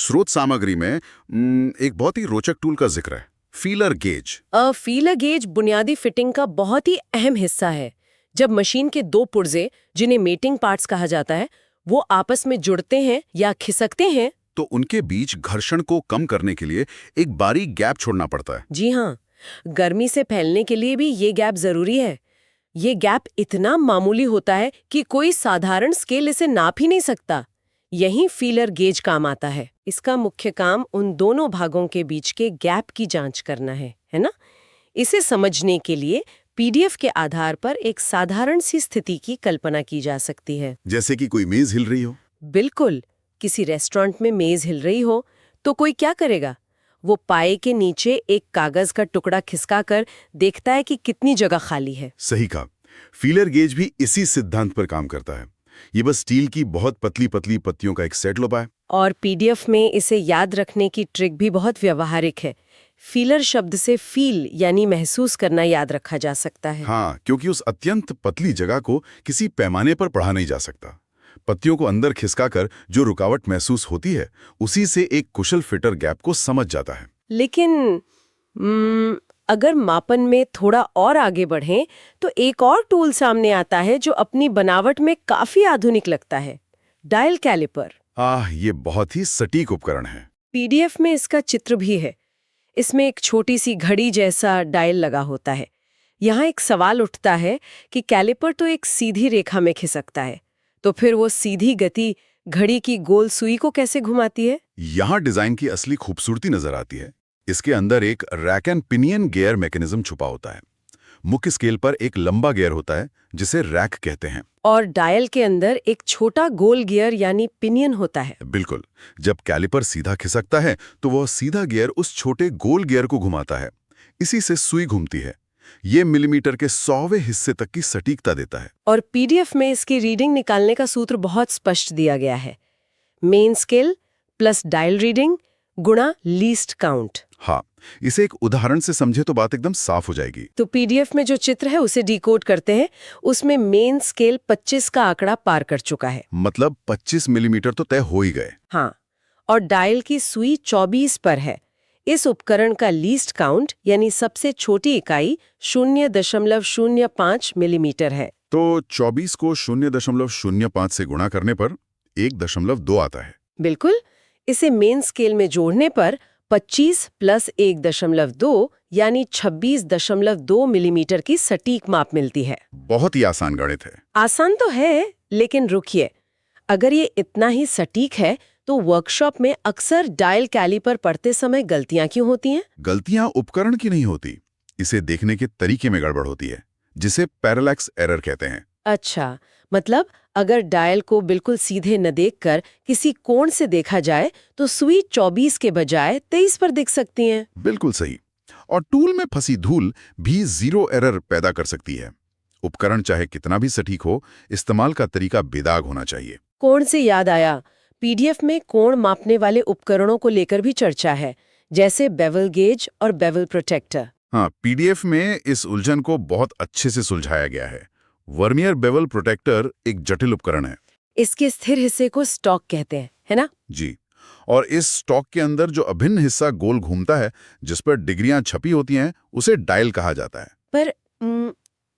स्रोत सामग्री में एक बहुत ही रोचक टूल का जिक्र है, फीलर गेज। फीलर गेज बुनियादी फिटिंग का बहुत ही अहम हिस्सा है। जब मशीन के दो पुर्जे, जिन्हें मेटिंग पार्ट्स कहा जाता है, वो आपस में जुड़ते हैं या खिसकते हैं, तो उनके बीच घर्षण को कम करने के लिए एक बारीक गैप छोड़ना पड़ता है। जी हाँ, गर्मी से फैलने के लिए भी ये गैप जरूरी है। ये गैप इतना मामूली होता है कि कोई साधारण स्केल इसे नाप ही नहीं सकता। यही फीलर गेज काम आता है। इसका मुख्य काम उन दोनों भागों के बीच के गैप की जांच करना है ना? इसे समझने के लिए पीडीएफ के आधार पर एक साधारण सी स्थिति की कल्पना की जा सकती है। जैसे कि कोई मेज हिल रही हो। बिल्कुल, किसी रेस्टोरेंट में मेज हिल रही हो तो कोई क्या करेगा? वो पाए के नीचे एक कागज का टुकड़ा खिसकाकर देखता है कि कितनी जगह खाली है। सही कहा। फीलर गेज भी इसी सिद्धांत पर काम करता है। ये बस स्टील की बहुत पतली पतली पत्तियों का एक सेट लो पाए। और पीडीएफ में इसे याद रखने की ट्रिक भी बहुत व्यवहारिक है। फीलर शब्द से फील यानी महसूस करना याद रखा जा सकता है। हाँ, क्योंकि उस अत्यंत पतली जगह को किसी पैमाने पर पढ़ा नहीं जा सकता। पत्तियों को अंदर खिसकाकर जो रुकावट महसूस होती है, उसी से एक कुशल फिटर गैप को समझ जाता है। लेकिन अगर मापन में थोड़ा और आगे बढ़ें तो एक और टूल सामने आता है जो अपनी बनावट में काफी आधुनिक लगता है, डायल कैलिपर। ये बहुत ही सटीक उपकरण है। पीडीएफ में इसका चित्र भी है। इसमें एक छोटी सी घड़ी जैसा डायल लगा होता है। यहाँ एक सवाल उठता है कि कैलिपर तो एक सीधी रेखा में खिसकता है, तो फिर वो सीधी गति घड़ी की गोल सुई को कैसे घुमाती है? यहाँ डिजाइन की असली खूबसूरती नजर आती है। इसके अंदर एक rack and pinion gear mechanism छुपा होता है। मुख्य स्केल पर एक लंबा गियर होता है जिसे रैक कहते हैं, और डायल के अंदर एक छोटा गोल गियर यानी पिनियन होता है। बिल्कुल। जब कैलिपर सीधा खिसकता है तो वह सीधा गियर उस छोटे गोल गियर को घुमाता है। इसी से सुई घूमती है। ये मिलीमीटर के 100वें हिस्से तक की सटीकता देता है। और पीडीएफ में इसकी रीडिंग निकालने का सूत्र बहुत स्पष्ट दिया गया है। Main scale plus dial reading गुणा लीस्ट काउंट। हाँ, इसे एक उदाहरण से समझे तो बात एकदम साफ हो जाएगी। तो पीडीएफ में जो चित्र है उसे डिकोड करते हैं। उसमें मेन स्केल 25 का आंकड़ा पार कर चुका है। मतलब 25 मिलीमीटर तो तय हो ही गए। हाँ, और डायल की सुई 24 पर है। इस उपकरण का लीस्ट काउंट यानी सबसे छोटी इकाई 0.05 मिलीमीटर है। तो 24 को 0.05 से गुणा करने पर 1.2 आता है। बिल्कुल। इसे मेन स्केल में जोड़ने पर 25 प्लस 1.2 यानी 26.2 मिलीमीटर की सटीक माप मिलती है। बहुत ही आसान गणित है। आसान तो है, लेकिन रुकिए, अगर ये इतना ही सटीक है तो वर्कशॉप में अक्सर डायल कैलिपर पढ़ते समय गलतियां क्यों होती हैं? गलतियां उपकरण की नहीं होती, इसे देखने के तरीके में गड़बड़ होती है, जिसे पैरेलैक्स एरर कहते हैं। अच्छा, मतलब अगर डायल को बिल्कुल सीधे न देखकर किसी कोण से देखा जाए तो सुई 24 के बजाय 23 पर दिख सकती हैं। बिल्कुल सही। और टूल में फंसी धूल भी जीरो एरर पैदा कर सकती है। उपकरण चाहे कितना भी सटीक हो, इस्तेमाल का तरीका बेदाग होना चाहिए। कोण से याद आया, पीडीएफ में कोण मापने वाले उपकरणों को लेकर भी चर्चा है, जैसे बेवल गेज और बेवल प्रोटेक्टर। हाँ, पीडीएफ में इस उलझन को बहुत अच्छे से सुलझाया गया है। वर्नियर बेवल प्रोटेक्टर एक जटिल उपकरण है। इसके स्थिर हिस्से को स्टॉक कहते हैं, है ना? जी। और इस स्टॉक के अंदर जो अभिन्न हिस्सा गोल घूमता है, जिस पर डिग्रियां छपी होती हैं, उसे डायल कहा जाता है। पर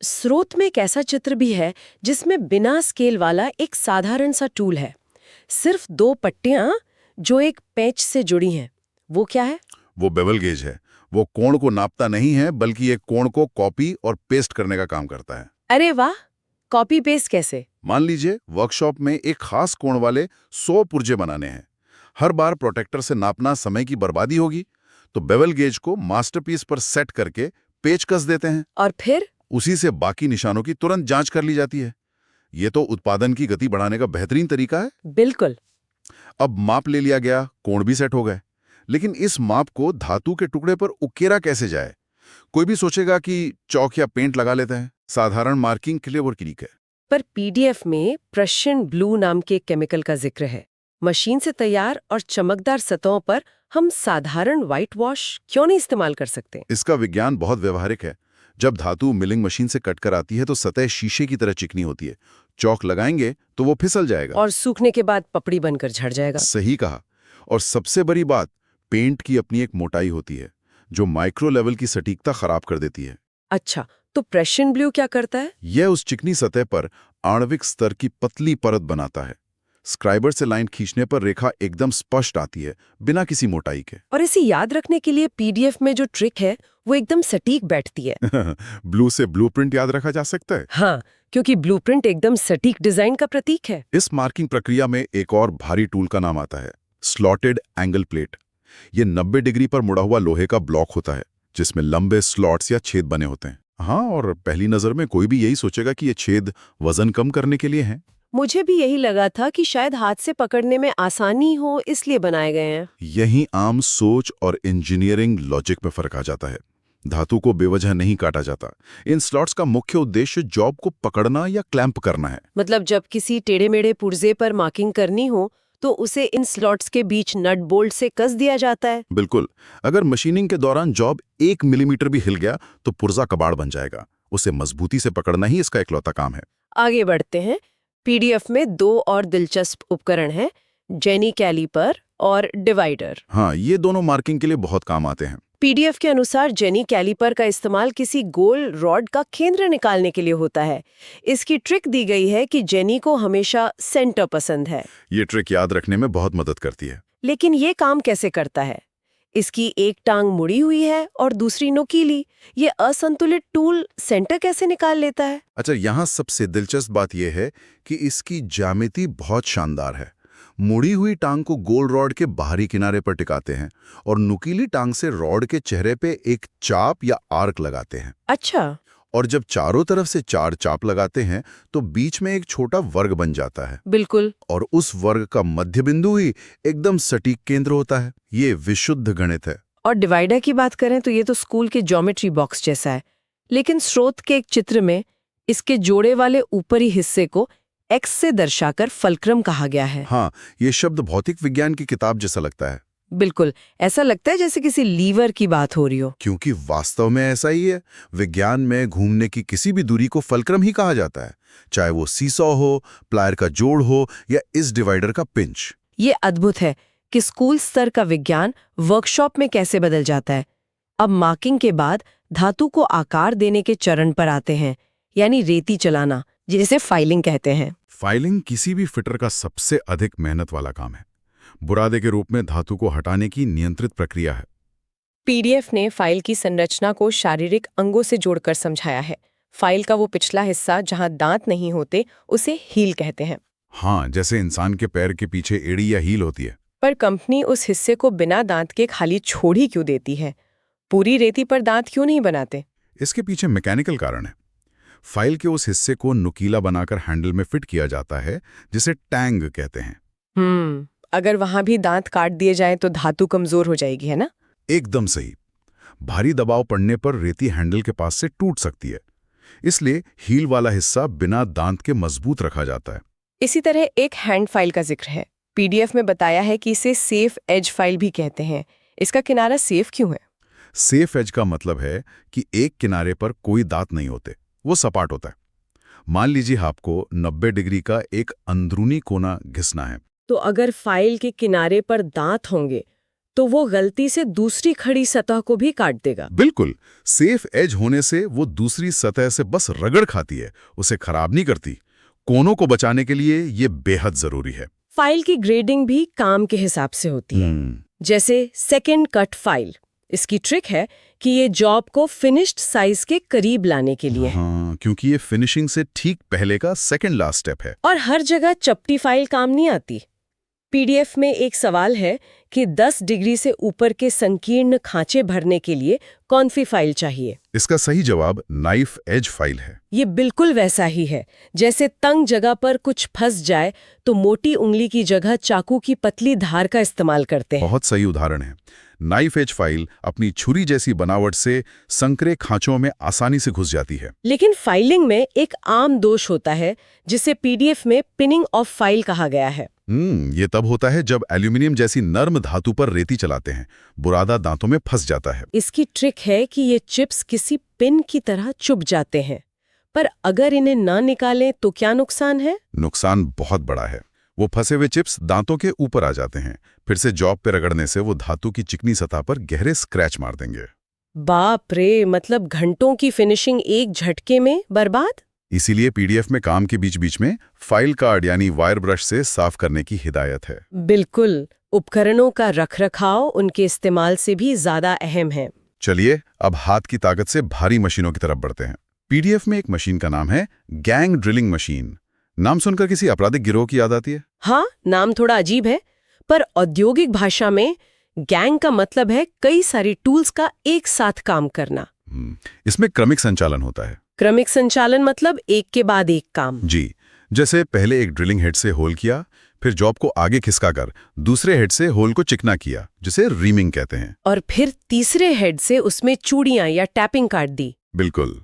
स्रोत में एक ऐसा चित्र भी है जिसमें बिना स्केल वाला एक साधारण सा टूल है, सिर्फ 2 पट्टियां जो एक पेंच से जुड़ी हैं। वो क्या है? वो बेवल गेज है। वो कोण को नापता नहीं है, बल्कि ये कोण को कॉपी और पेस्ट करने का काम करता है। अरे वाह, कॉपी पेस्ट कैसे? मान लीजिए वर्कशॉप में एक खास कोण वाले 100 पुर्जे बनाने हैं। हर बार प्रोटेक्टर से नापना समय की बर्बादी होगी, तो बेवल गेज को मास्टरपीस पर सेट करके पेच कस देते हैं। और फिर उसी से बाकी निशानों की तुरंत जांच कर ली जाती है। ये तो उत्पादन की गति बढ़ाने का बेहतरीन तरीका है। बिल्कुल। अब माप ले लिया गया, कोण भी सेट हो गए, लेकिन इस माप को धातु के टुकड़े पर उकेरा कैसे जाए? कोई भी सोचेगा कि चौक या पेंट लगा लेते हैं। साधारण मार्किंग के लिए वो क्लिक है। पर पीडीएफ में प्रशियन ब्लू नाम के केमिकल का जिक्र है। मशीन से तैयार और चमकदार सतहों पर हम साधारण व्हाइट वॉश क्यों नहीं इस्तेमाल कर सकते? इसका विज्ञान बहुत व्यवहारिक है। जब धातु मिलिंग मशीन से कट कर आती है तो सतह शीशे की तरह चिकनी होती है। चौक लगाएंगे तो वो फिसल जाएगा और सूखने के बाद पपड़ी बनकर झड़ जाएगा। सही कहा। और सबसे बड़ी बात, पेंट की अपनी एक मोटाई होती है जो माइक्रो लेवल की सटीकता खराब कर देती है। अच्छा, तो प्रेशियन ब्लू क्या करता है? यह उस चिकनी सतह पर आणविक स्तर की पतली परत बनाता है। स्क्राइबर से लाइन खींचने पर रेखा एकदम स्पष्ट आती है, बिना किसी मोटाई के। और इसे याद रखने के लिए पीडीएफ में जो ट्रिक है वो एकदम सटीक बैठती है। ब्लू से ब्लूप्रिंट याद रखा जा सकता है। हाँ, क्योंकि ब्लूप्रिंट एकदम सटीक डिजाइन का प्रतीक है। इस मार्किंग प्रक्रिया में एक और भारी टूल का नाम आता है, स्लॉटेड एंगल प्लेट। ये 90 डिग्री पर मुड़ा हुआ लोहे का ब्लॉक होता है जिसमें लंबे स्लॉट्स या छेद बने होते हैं। हाँ, और पहली नजर में कोई भी यही सोचेगा कि ये छेद वजन कम करने के लिए हैं। मुझे भी यही लगा था कि शायद हाथ से पकड़ने में आसानी हो इसलिए बनाए गए हैं। यही आम सोच और इंजीनियरिंग लॉजिक में फर्क आ जाता है। धातु को बेवजह नहीं काटा जाता। इन स्लॉट्स का मुख्य उद्देश्य जॉब को पकड़ना या क्लैंप करना है। मतलब जब किसी टेढ़े-मेढ़े पुर्जे पर मार्किंग करनी हो तो उसे इन स्लॉट्स के बीच नट बोल्ट से कस दिया जाता है। बिल्कुल। अगर मशीनिंग के दौरान जॉब 1 मिलीमीटर भी हिल गया तो पुर्जा कबाड़ बन जाएगा। उसे मजबूती से पकड़ना ही इसका इकलौता काम है। आगे बढ़ते हैं। पीडीएफ में 2 और दिलचस्प उपकरण हैं, जेनी कैलिपर और डिवाइडर। हाँ, ये दोनों मार्किंग के लिए बहुत काम आते हैं। पीडीएफ के अनुसार जेनी कैलिपर का इस्तेमाल किसी गोल रॉड का केंद्र निकालने के लिए होता है। इसकी ट्रिक दी गई है कि जेनी को हमेशा सेंटर पसंद है। ये ट्रिक याद रखने में बहुत मदद करती है। लेकिन ये काम कैसे करता है? इसकी एक टांग मुड़ी हुई है और दूसरी नुकीली। ये असंतुलित टूल सेंटर कैसे निकाल लेता है? अच्छा, यहाँ सबसे दिलचस्प बात यह है कि इसकी ज्यामिति बहुत शानदार है। मुड़ी हुई टांग को गोल रॉड के बाहरी किनारे पर टिकाते हैं और नुकीली टांग से रॉड के चेहरे पे एक चाप या आर्क लगाते हैं। अच्छा, और जब चारों तरफ से 4 चाप लगाते हैं तो बीच में एक छोटा वर्ग बन जाता है। बिल्कुल। और उस वर्ग का मध्य बिंदु ही एकदम सटीक केंद्र होता है। ये विशुद्ध गणित है। और डिवाइडर की बात करें तो ये तो स्कूल के ज्योमेट्री बॉक्स जैसा है, लेकिन स्रोत के एक चित्र में इसके जोड़े वाले ऊपरी हिस्से को एक्स से दर्शाकर फलक्रम कहा गया है। हाँ, ये शब्द भौतिक विज्ञान की किताब जैसा लगता है। बिल्कुल, ऐसा लगता है जैसे किसी लीवर की बात हो रही हो। क्योंकि वास्तव में ऐसा ही है। विज्ञान में घूमने की किसी भी दूरी को फलक्रम ही कहा जाता है, चाहे वो सीसॉ हो, प्लायर का जोड़ हो या इस डिवाइडर का पिंच। ये अद्भुत है कि स्कूल स्तर का विज्ञान वर्कशॉप में कैसे बदल जाता है। अब मार्किंग के बाद धातु को आकार देने के चरण पर आते हैं, यानी रेती चलाना, जिसे फाइलिंग कहते हैं। फाइलिंग किसी भी फिटर का सबसे अधिक मेहनत वाला काम है। बुरादे के रूप में धातु को हटाने की नियंत्रित प्रक्रिया है। पीडीएफ ने फाइल की संरचना को शारीरिक अंगों से जोड़कर समझाया है। फाइल का वो पिछला हिस्सा जहां दांत नहीं होते उसे हील कहते हैं। हाँ, जैसे इंसान के पैर के पीछे एड़ी या हील होती है। पर कंपनी उस हिस्से को बिना दांत के खाली छोड़ ही क्यों देती है? पूरी रेती पर दांत क्यों नहीं बनाते? इसके पीछे मैकेनिकल कारण है। फाइल के उस हिस्से को नुकीला बनाकर हैंडल में फिट किया जाता है, जिसे टैंग कहते हैं। अगर वहां भी दांत काट दिए जाएं तो धातु कमजोर हो जाएगी, है ना? एकदम सही। भारी दबाव पड़ने पर रेती हैंडल के पास से टूट सकती है। इसलिए हील वाला हिस्सा बिना दांत के मजबूत रखा जाता है। इसी तरह एक हैंड फाइल का जिक्र है। पीडीएफ में बताया है कि इसे सेफ एज फाइल भी कहते हैं। इसका किनारा सेफ क्यों है? सेफ एज का मतलब है कि एक किनारे पर कोई दांत नहीं होते, वो सपाट होता है। मान लीजिए आपको 90 डिग्री का एक अंदरूनी कोना घिसना है। तो अगर फाइल के किनारे पर दांत होंगे तो वो गलती से दूसरी खड़ी सतह को भी काट देगा। बिल्कुल। सेफ एज होने से वो दूसरी सतह से बस रगड़ खाती है, उसे खराब नहीं करती। कोनों को बचाने के लिए ये बेहद जरूरी है। फाइल की ग्रेडिंग भी काम के हिसाब से होती है। जैसे सेकंड कट फाइल, इसकी ट्रिक है कि ये जॉब को फिनिश्ड साइज के करीब लाने के लिए है। हाँ, क्योंकि ये फिनिशिंग से ठीक पहले का सेकंड लास्ट स्टेप है। और हर जगह चपटी फाइल काम नहीं आती। पीडीएफ में एक सवाल है कि 10 डिग्री से ऊपर के संकीर्ण खांचे भरने के लिए कौन सी फाइल चाहिए? इसका सही जवाब नाइफ एज फाइल है। ये बिल्कुल वैसा ही है। जैसे तंग जगह पर कुछ फंस जाए तो मोटी उंगली की जगह चाकू की पतली धार का इस्तेमाल करते हैं। बहुत सही उदाहरण है। नाइफ एज फाइल अपनी छुरी जैसी बनावट से संकरे खांचों में आसानी से घुस जाती है। लेकिन फाइलिंग में एक आम दोष होता है जिसे पीडीएफ में पिनिंग ऑफ फाइल कहा गया है। ये तब होता है जब एल्यूमिनियम जैसी नर्म धातु पर रेती चलाते हैं, बुरादा दांतों में फंस जाता है। इसकी ट्रिक है कि ये चिप्स किसी पिन की तरह चुभ जाते हैं, पर अगर इन्हें ना निकालें तो क्या नुकसान है? नुकसान बहुत बड़ा है। वो फंसे हुए चिप्स दांतों के ऊपर आ जाते हैं। फिर से जॉब पे रगड़ने से वो धातु की चिकनी सतह पर गहरे स्क्रैच मार देंगे। बाप रे, मतलब घंटों की फिनिशिंग एक झटके में बर्बाद। इसीलिए पीडीएफ में काम के बीच बीच में फाइल कार्ड यानी वायर ब्रश से साफ करने की हिदायत है। बिल्कुल, उपकरणों का रखरखाव उनके इस्तेमाल से भी ज्यादा अहम है। चलिए अब हाथ की ताकत से भारी मशीनों की तरफ बढ़ते हैं। पीडीएफ में एक मशीन का नाम है गैंग ड्रिलिंग मशीन। नाम सुनकर किसी आपराधिक गिरोह की याद आती है? हाँ, नाम थोड़ा अजीब है, पर औद्योगिक भाषा में गैंग का मतलब है कई सारी टूल्स का एक साथ काम करना। इसमें क्रमिक संचालन होता है। क्रमिक संचालन मतलब एक के बाद एक काम। जी, जैसे पहले एक ड्रिलिंग हेड से होल किया, फिर जॉब को आगे खिसकाकर दूसरे हेड से होल को चिकना किया, जिसे रीमिंग कहते हैं। और फिर तीसरे हेड से उसमें चूड़ियां या टैपिंग काट दी। बिल्कुल,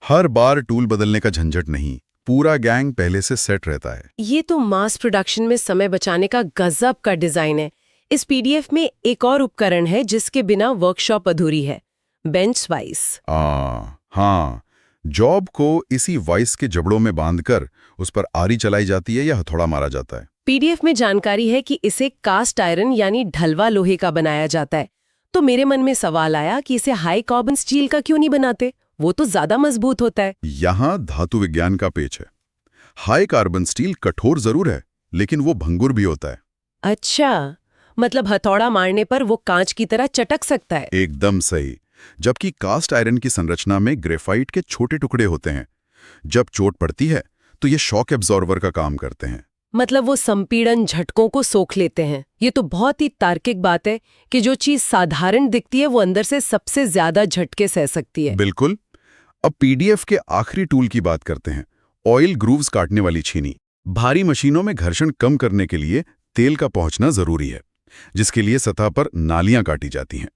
हर बार टूल बदलने का झंझट नहीं, पूरा गैंग पहले से सेट रहता है। ये तो मास प्रोडक्शन में समय बचाने का गजब का डिजाइन है। इस पीडीएफ में एक और उपकरण है जिसके बिना वर्कशॉप अधूरी है, बेंच वाइस। हाँ, जॉब को इसी वाइस के जबड़ों में बांधकर उस पर आरी चलाई जाती है या हथौड़ा मारा जाता है। पीडीएफ में जानकारी है कि इसे कास्ट आयरन यानी ढलवा लोहे का बनाया जाता है। तो मेरे मन में सवाल आया कि इसे हाई कार्बन स्टील का क्यों नहीं बनाते? वो तो ज्यादा मजबूत होता है। यहाँ धातु विज्ञान का पेच है। हाई कार्बन स्टील कठोर जरूर है, लेकिन वो भंगुर भी होता है। अच्छा, मतलब हथौड़ा मारने पर वो कांच की तरह चटक सकता है। एकदम सही। जबकि कास्ट आयरन की संरचना में ग्रेफाइट के छोटे टुकड़े होते हैं। जब चोट पड़ती है तो ये शॉक एब्जॉर्बर का काम करते हैं। मतलब वो संपीड़न झटकों को सोख लेते हैं। ये तो बहुत ही तार्किक बात है कि जो चीज साधारण दिखती है वो अंदर से सबसे ज्यादा झटके सह सकती है। बिल्कुल। अब पीडीएफ के आखिरी टूल की बात करते हैं, ऑयल ग्रूव्स काटने वाली छीनी। भारी मशीनों में घर्षण कम करने के लिए तेल का पहुंचना जरूरी है, जिसके लिए सतह पर नालियां काटी जाती हैं।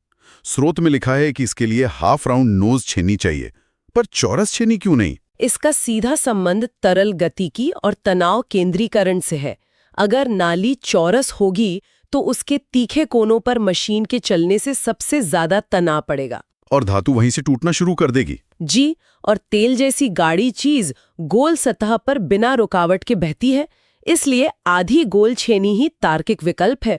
स्रोत में लिखा है कि इसके लिए हाफ राउंड नोज छेनी चाहिए, पर चौरस छेनी क्यों नहीं? इसका सीधा संबंध तरल गतिकी और तनाव केंद्रीकरण से है। अगर नाली चौरस होगी तो उसके तीखे कोनों पर मशीन के चलने से सबसे ज्यादा तनाव पड़ेगा और धातु वहीं से टूटना शुरू कर देगी। जी, और तेल जैसी गाढ़ी चीज गोल सतह पर बिना रुकावट के बहती है, इसलिए आधी गोल छेनी ही तार्किक विकल्प है।